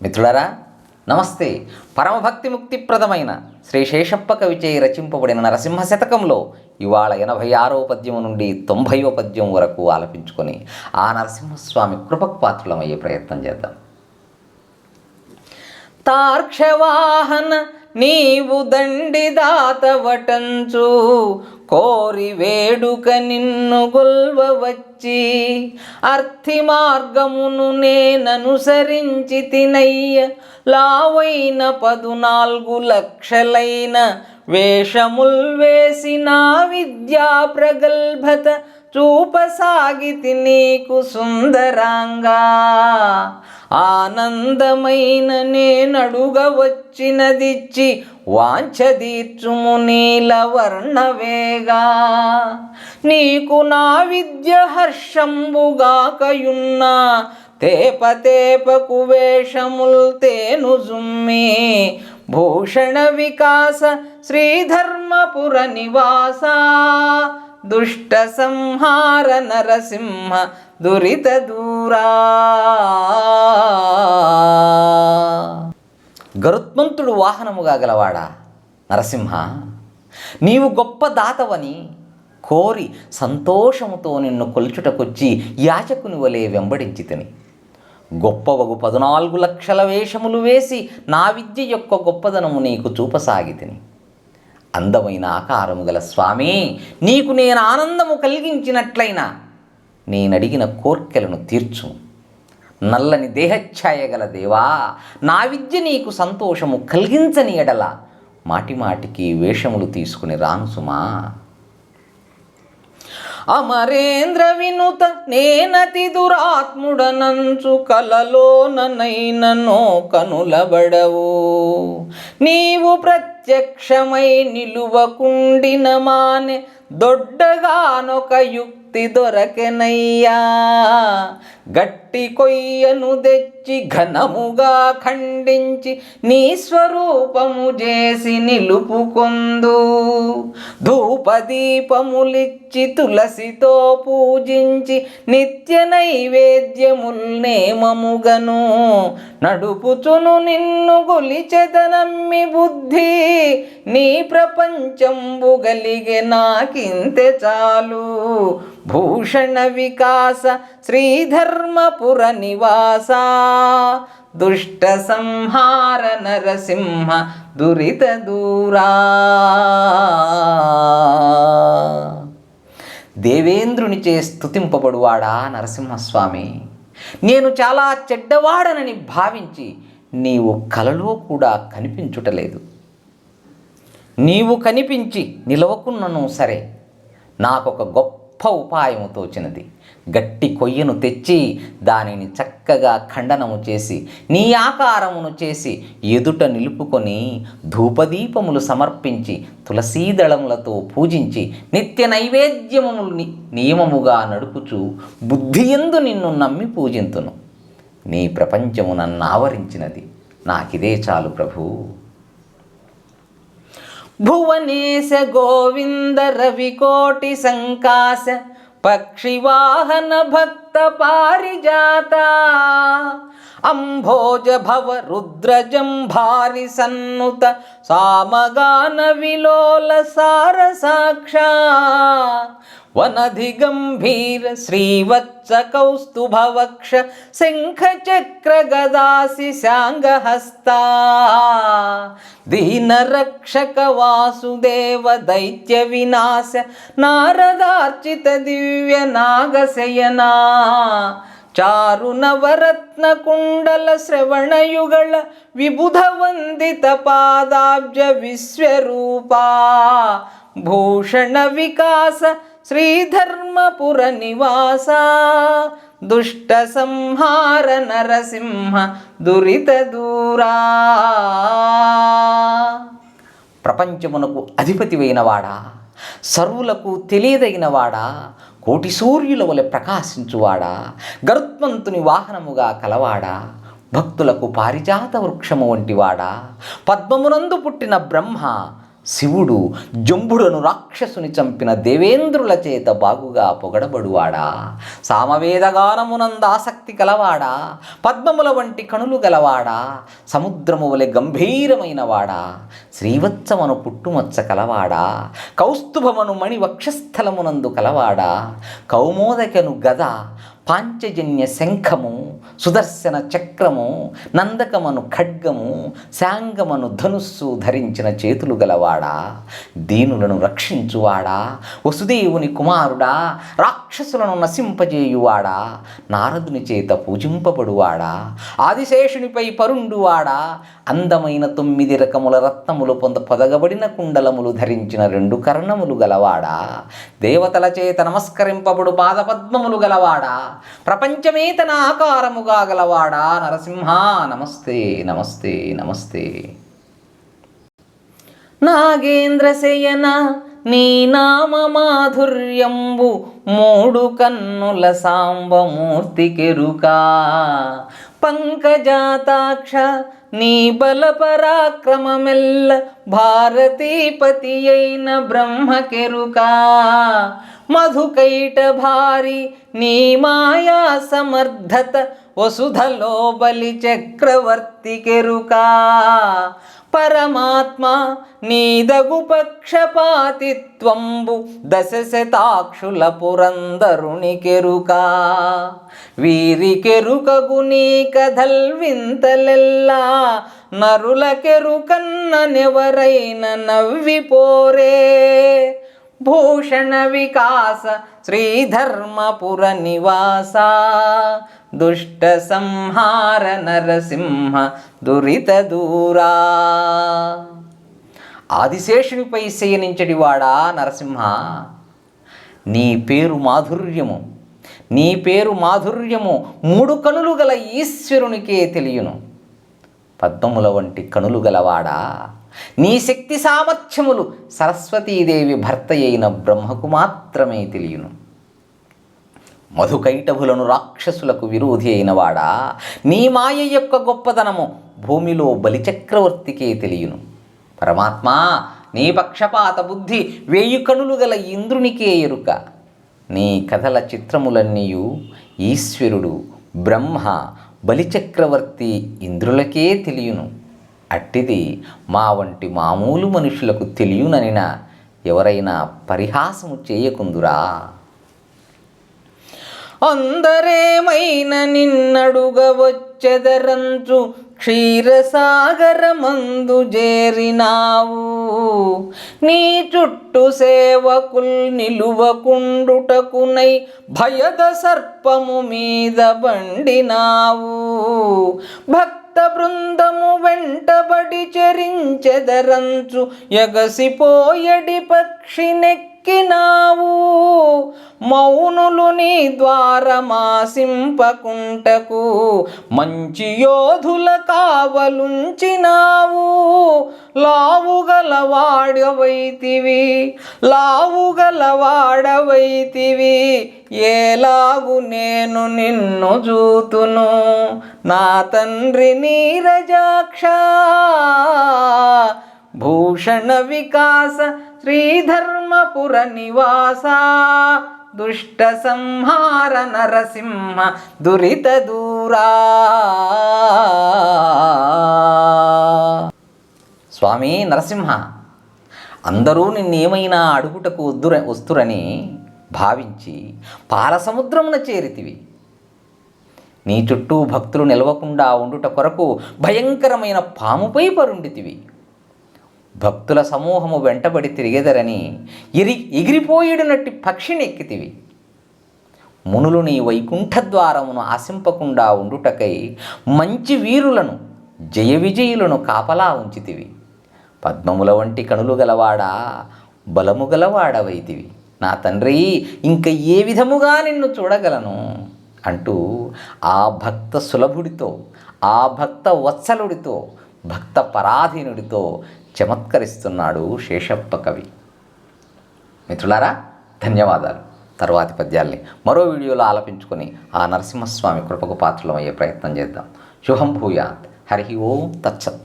మిత్రులారా నమస్తే. పరమభక్తి ముక్తిప్రదమైన శ్రీ శేషప్ప కవిచే రచింపబడిన నరసింహ శతకంలో ఇవాళ 86వ పద్యం నుండి 90వ పద్యం వరకు ఆలపించుకొని ఆ నరసింహస్వామి కృపకు పాత్రులమయ్యే ప్రయత్నం చేద్దాం. తార్క్షవాహన నీవు దండిదాతవటంచు కోరి వేడుక నిన్ను గొల్వవచ్చి అర్థి మార్గమును నేననుసరించి తినయ్య లావైన 14 లక్షలైన వేషముల్ వేసిన విద్యా ప్రగల్భత చూపసాగితి నీకు సుందరాంగా. ఆనందమైన నేనడుగవచ్చినదిచ్చి వాంఛదీర్చుము నీలవర్ణవేగా. నీకు నా విద్య హర్షంబుగాకయున్నా తేపతేపకు వేషముల్ తేను జుమ్మి భూషణ వికాస శ్రీధర్మపుర నివాస దుష్ట సంహార నరసింహ దురిత దూరా. గరుత్మంతుడు వాహనముగా గలవాడా నరసింహ, నీవు గొప్ప దాతవని కోరి సంతోషముతో నిన్ను కొల్చుటకొచ్చి యాచకుని వలె వెంబడించి తిని గొప్పవగు 14 లక్షల వేషములు వేసి నా విద్య యొక్క గొప్పదనము నీకు చూపసాగి తిని. అందమైన ఆకారము గల స్వామి, నీకు నేను ఆనందము కలిగించినట్లయినా నేనడిగిన కోర్కెలను తీర్చు. నల్లని దేహఛాయ గల దేవా, నా విద్య నీకు సంతోషము కలిగించని ఎడల మాటిమాటికి వేషములు తీసుకుని రాను సుమా. అమరేంద్ర వినుత నేనతి దురాత్ముడనంచు కలలోననైననో కనులబడవు. నీవు ప్రత్యక్షమై నిలువకుండిన మానె దొడ్డగానొక యుక్తి దొరకెనయ్యా. గట్టి కొయ్యను తెచ్చి ఘనముగా ఖండించి నీ స్వరూపము చేసి నిలుపుకొందు. ధూపదీపములిచ్చి తులసితో పూజించి నిత్య నైవేద్యముల్ నేమముగను నడుపుచును నిన్ను గొలిచెదనమ్మి బుద్ధి. నీ ప్రపంచంబు గలిగె నాకింతే చాలు. భూషణ వికాస శ్రీధర్మపుర నివాస దుష్ట సంహార నరసింహ దురిత దూరా. దేవేంద్రునిచే స్తుతింపబడువాడా నరసింహస్వామి, నేను చాలా చెడ్డవాడనని భావించి నీవు కలలో కూడా కనిపించుటలేదు. నీవు కనిపించి నిలవకున్నను సరే, నాకొక గొప్ప ఉపాయము తోచినది. గట్టి కొయ్యను తెచ్చి దానిని చక్కగా ఖండనము చేసి నీ ఆకారమును చేసి ఎదుట నిలుపుకొని ధూపదీపములు సమర్పించి తులసీదళములతో పూజించి నిత్య నైవేద్యములు నియమముగా నడుపుచు బుద్ధియందు నిన్ను నమ్మి పూజింతును. నీ ప్రపంచము నన్ను ఆవరించినది, నాకిదే చాలు ప్రభు. భువనేశ గోవింద రవికోటి సంకాశ పక్షివాహన భక్త పారిజాత అంభోజ భవ రుద్రజంభారి సన్నుత సామగాన విలోల సారసాక్ష వనధి గంభీర శ్రీవత్స కౌస్తుభవక్ష శంఖ చక్ర గదాసి శాంగహస్త దీన రక్షక వాసుదేవ దైత్య వినాశ నారదార్చిత దివ్య నాగశయనా చారు నవరత్న కుండల శ్రవణయుగళ విబుధ వందిత పాదాబ్జ విశ్వరూపా భూషణ వికాస శ్రీధర్మపుర నివాస దుష్ట సంహార నరసింహ దురిత దూరా. ప్రపంచమునకు అధిపతివైనవాడా, సర్వులకు తెలియదగినవాడా, కోటి సూర్యుల వలె ప్రకాశించువాడా, గరుత్మంతుని వాహనముగా కలవాడా, భక్తులకు పారిజాత వృక్షము వంటివాడా, పద్మమునందు పుట్టిన బ్రహ్మ శివుడు జంబుడను రాక్షసుని చంపిన దేవేంద్రుల చేత బాగుగా పొగడబడువాడా, సామవేదగానమునంద ఆసక్తి కలవాడా, పద్మముల వంటి కణులు గలవాడా, సముద్రము వలె గంభీరమైన వాడా, శ్రీవత్సమను పుట్టుమచ్చ కలవాడా, కౌస్తుభమను మణి వక్షస్థలమునందు కలవాడా, కౌమోదకను గద, పాంచజన్య శంఖము, సుదర్శన చక్రము, నందకమను ఖడ్గము, శాంగమను ధనుస్సు ధరించిన చేతులు గలవాడా, దీనులను రక్షించువాడా, వసుదేవుని కుమారుడా, రాక్షసులను నశింపజేయువాడా, నారదుని చేత పూజింపబడువాడా, ఆదిశేషునిపై పరుండువాడా, అందమైన 9 రకముల రత్నములు పొదగబడిన కుండలములు ధరించిన 2 కర్ణములు గలవాడా, దేవతల చేత నమస్కరింపబడు పాదపద్మములు గలవాడా, ప్రపంచమే తన ఆకారముగా గలవాడా, నరసింహ నమస్తే నమస్తే నమస్తే. నాగేంద్రశయన నీ నామ మాధుర్యంబు 3 కన్నుల సాంబమూర్తికెరుకా, పంకజాతాక్ష నీ బల పరాక్రమమెల్ల భారతీపతి అయిన బ్రహ్మకెరుకా, మధుకైట భారి నీ మాయా సమర్థత వసుధలో బలి చక్రవర్తికెరుకా, పరమాత్మ నీదగు పక్షపాతిత్వంబు 10 శతాక్షుల పురందరునికెరుకా, వీరికెరుకగు నీ కథల్వింతలెల్లా నరులకెరుకన్ననెవరైన నవ్విపోరే, భూషణ వికాస శ్రీధర్మపుర నివాస, దుష్ట సంహార నరసింహ దురిత దూరా. ఆదిశేషునిపై శయనించడివాడా నరసింహ, నీ పేరు మాధుర్యము, నీ పేరు మాధుర్యము 3 కనులు గల ఈశ్వరునికే తెలియను. పద్మముల వంటి కనులు గలవాడా, నీ శక్తి సామర్థ్యములు సరస్వతీదేవి భర్త అయిన బ్రహ్మకు మాత్రమే తెలియను. మధుకైటభులను రాక్షసులకు విరోధి అయినవాడా, నీ మాయ యొక్క గొప్పదనము భూమిలో బలిచక్రవర్తికే తెలియను. పరమాత్మా, నీ పక్షపాత బుద్ధి 1000 కనులు గల ఇంద్రునికే ఎరుక. నీ కథల చిత్రములన్నీయు ఈశ్వరుడు బ్రహ్మ బలిచక్రవర్తి ఇంద్రులకే తెలియను. అట్టిది మా వంటి మామూలు మనుషులకు తెలియననిన ఎవరైనా పరిహాసము చేయకుందురా. అందరేమైన నిన్నడుగవచ్చెదరంచు క్షీరసాగరమందు చేరినావు, నీ చుట్టు సేవకుల్ నిలువకుండుటకునై భయద సర్పము మీద బండినావు, భక్త బృందము వెంటబడి చెరించెదరంచు ఎగసిపోయడి పక్షినెక్కినావు, మౌనులు నీ ద్వారమాసింపకుంటకు మంచి యోధుల కావలుంచినావు, లావుగలవాడవైతివి ఏలాగు నేను నిన్ను చూతును, నా తండ్రి నీరజాక్ష, భూషణ వికాస శ్రీధర్మపుర నివాస, దుష్ట సంహార నరసింహ దురిత దూరా. స్వామి నరసింహ, అందరూ నిన్నేమైనా అడుగుటకు వస్తురని భావించి పాలసముద్రమున చేరితివి. నీ చుట్టూ భక్తులు నిలవకుండా ఉండుట కొరకు భయంకరమైన పాముపై పరుండితివి. భక్తుల సమూహము వెంటబడి తిరిగెదరని ఎగిరిపోయినట్టి పక్షిని ఎక్కితివి. మునులు నీ వైకుంఠద్వారమును ఆశింపకుండా ఉండుటకై మంచి వీరులను జయ విజయులను కాపలా ఉంచితివి. పద్మముల వంటి కనులు గలవాడా, బలము గలవాడవైతివి. నా తండ్రి, ఇంక ఏ విధముగా నిన్ను చూడగలను అంటూ ఆ భక్త సులభుడితో, ఆ భక్త వత్సలుడితో, భక్త పరాధీనుడితో చమత్కరిస్తున్నాడు శేషప్ప కవి. మిత్రులారా, ధన్యవాదాలు. తర్వాతి పద్యాల్ని మరో వీడియోలో ఆలపించుకొని ఆ నరసింహస్వామి కృపకు పాత్రలమయ్యే ప్రయత్నం చేద్దాం. శుభం భూయాత్. హరి ఓం తత్సత్.